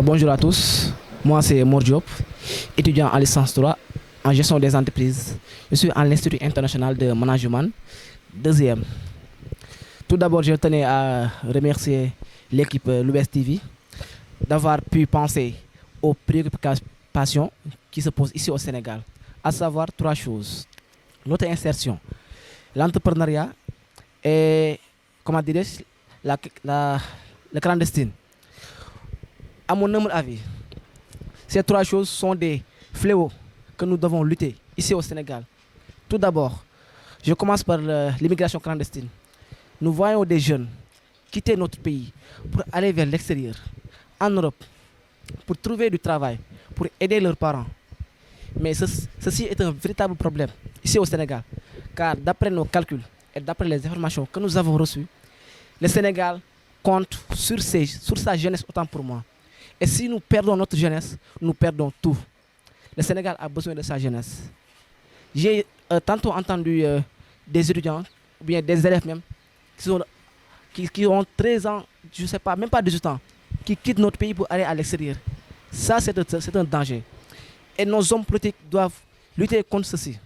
Bonjour à tous, moi c'est Mor Diop, étudiant en licence 3 en gestion des entreprises. Je suis à l'Institut international de management, deuxième. Tout d'abord, je tenais à remercier l'équipe Lou'Bess TV d'avoir pu penser aux préoccupations qui se posent ici au Sénégal, à savoir trois choses. Notre insertion, l'entrepreneuriat et, comment dirais-je, le clandestine. À mon humble avis, ces trois choses sont des fléaux que nous devons lutter ici au Sénégal. Tout d'abord, je commence par l'immigration clandestine. Nous voyons des jeunes quitter notre pays pour aller vers l'extérieur, en Europe, pour trouver du travail, pour aider leurs parents. Mais ceci est un véritable problème ici au Sénégal, car d'après nos calculs et d'après les informations que nous avons reçues, le Sénégal compte sur sa jeunesse autant pour moi. Et si nous perdons notre jeunesse, nous perdons tout. Le Sénégal a besoin de sa jeunesse. J'ai tantôt entendu des étudiants, ou bien des élèves même, qui ont 13 ans, je ne sais pas, même pas 18 ans, qui quittent notre pays pour aller à l'extérieur. Ça, c'est un danger. Et nos hommes politiques doivent lutter contre ceci.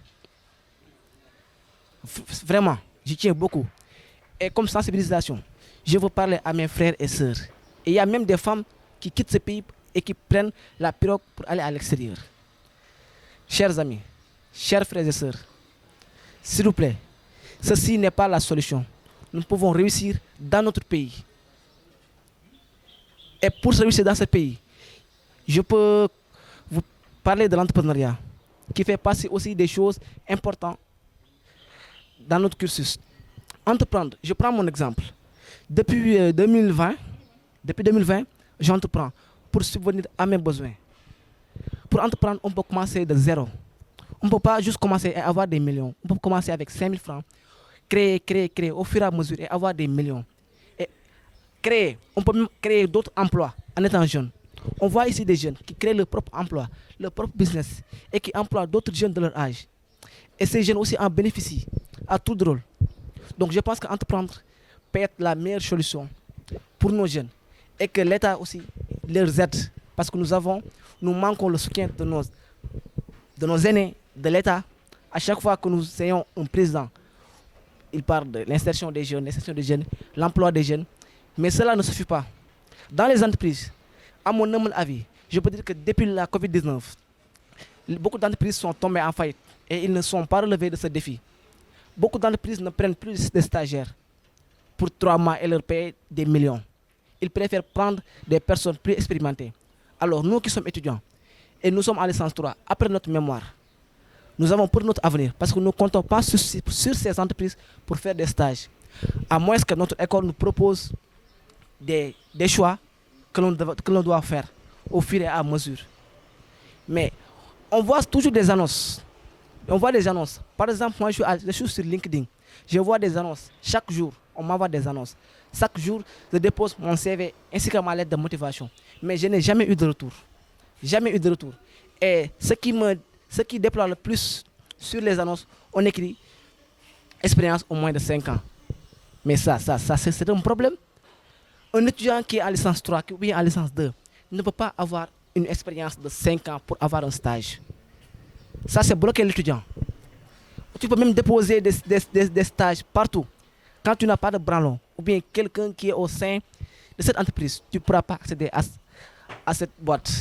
Vraiment, j'y tiens beaucoup. Et comme sensibilisation, je veux parler à mes frères et sœurs. Et il y a même des femmes qui quittent ce pays et qui prennent la pirogue pour aller à l'extérieur. Chers amis, chers frères et sœurs, s'il vous plaît, ceci n'est pas la solution. Nous pouvons réussir dans notre pays. Et pour réussir dans ce pays, je peux vous parler de l'entrepreneuriat, qui fait passer aussi des choses importantes dans notre cursus. Entreprendre, je prends mon exemple. Depuis 2020, j'entreprends pour subvenir à mes besoins. Pour entreprendre, on peut commencer de zéro. On ne peut pas juste commencer à avoir des millions. On peut commencer avec 5 000 francs, créer au fur et à mesure et avoir des millions. Et on peut même créer d'autres emplois en étant jeune. On voit ici des jeunes qui créent leur propre emploi, leur propre business et qui emploient d'autres jeunes de leur âge. Et ces jeunes aussi en bénéficient à tout drôle. Donc je pense qu'entreprendre peut être la meilleure solution pour nos jeunes. Et que l'État aussi leur aide. Parce que nous manquons le soutien de nos aînés, de l'État. À chaque fois que nous ayons un président, il parle de l'insertion des jeunes, l'emploi des jeunes. Mais cela ne suffit pas. Dans les entreprises, à mon humble avis, je peux dire que depuis la Covid-19, beaucoup d'entreprises sont tombées en faillite et ils ne sont pas relevés de ce défi. Beaucoup d'entreprises ne prennent plus de stagiaires pour 3 mois et leur payer des millions. Ils préfèrent prendre des personnes plus expérimentées. Alors nous qui sommes étudiants, et nous sommes en licence 3, après notre mémoire, nous avons pour notre avenir, parce que nous ne comptons pas sur ces entreprises pour faire des stages. À moins que notre école nous propose des choix que l'on doit faire au fur et à mesure. Mais on voit toujours des annonces. On voit des annonces. Par exemple, moi je suis sur LinkedIn. Je vois des annonces. Chaque jour, on m'envoie des annonces. Chaque jour, je dépose mon CV ainsi que ma lettre de motivation. Mais je n'ai jamais eu de retour. Jamais eu de retour. Et ce qui déploie le plus sur les annonces, on écrit expérience au moins de 5 ans. Mais ça c'est un problème. Un étudiant qui est en licence 3 ou bien en licence 2 ne peut pas avoir une expérience de 5 ans pour avoir un stage. Ça, c'est bloquer l'étudiant. Tu peux même déposer des stages partout. Quand tu n'as pas de branlon, ou bien quelqu'un qui est au sein de cette entreprise, tu ne pourras pas accéder à cette boîte.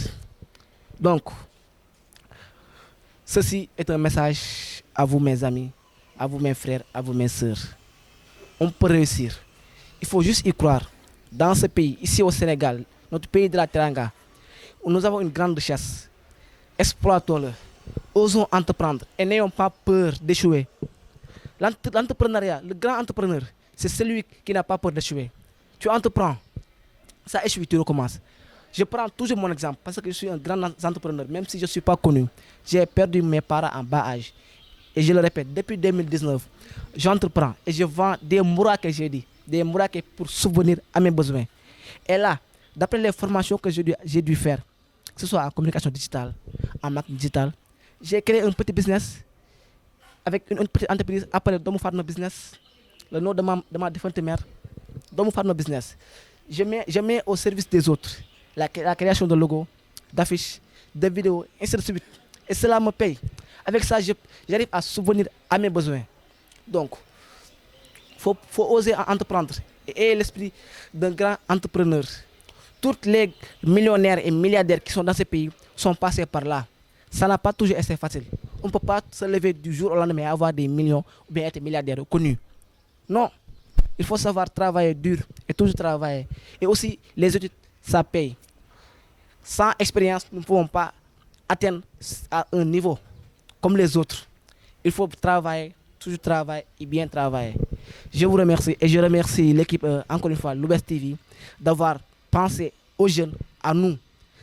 Donc, ceci est un message à vous mes amis, à vous mes frères, à vous mes sœurs. On peut réussir. Il faut juste y croire. Dans ce pays, ici au Sénégal, notre pays de la Teranga, où nous avons une grande richesse, exploitons-le. Osons entreprendre et n'ayons pas peur d'échouer. L'entrepreneuriat, le grand entrepreneur, c'est celui qui n'a pas peur d'échouer. Tu entreprends, ça échoue, tu recommences. Je prends toujours mon exemple parce que je suis un grand entrepreneur, même si je ne suis pas connu. J'ai perdu mes parents en bas âge. Et je le répète, depuis 2019, j'entreprends et je vends des mouraques, j'ai dit, des mouraques pour subvenir à mes besoins. Et là, d'après les formations que j'ai dû faire, que ce soit en communication digitale, en marketing digital, j'ai créé un petit business avec une petite entreprise appelée Domo Fatma Business, le nom de ma défunte mère, Domo Fatma Business. Je mets au service des autres la création de logos, d'affiches, de vidéos, ainsi de suite. Et cela me paye. Avec ça, j'arrive à subvenir à mes besoins. Donc, faut oser entreprendre et ayez l'esprit d'un grand entrepreneur. Tous les millionnaires et milliardaires qui sont dans ce pays sont passés par là. Ça n'a pas toujours été facile. On ne peut pas se lever du jour au lendemain et avoir des millions ou bien être milliardaire connu. Non. Il faut savoir travailler dur et toujours travailler. Et aussi, les études, ça paye. Sans expérience, nous ne pouvons pas atteindre à un niveau comme les autres. Il faut travailler, toujours travailler et bien travailler. Je vous remercie et je remercie l'équipe, encore une fois, Lou'Bess TV, d'avoir pensé aux jeunes, à nous,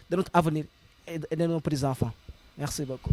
de notre avenir et de nos petits enfants. Merci beaucoup.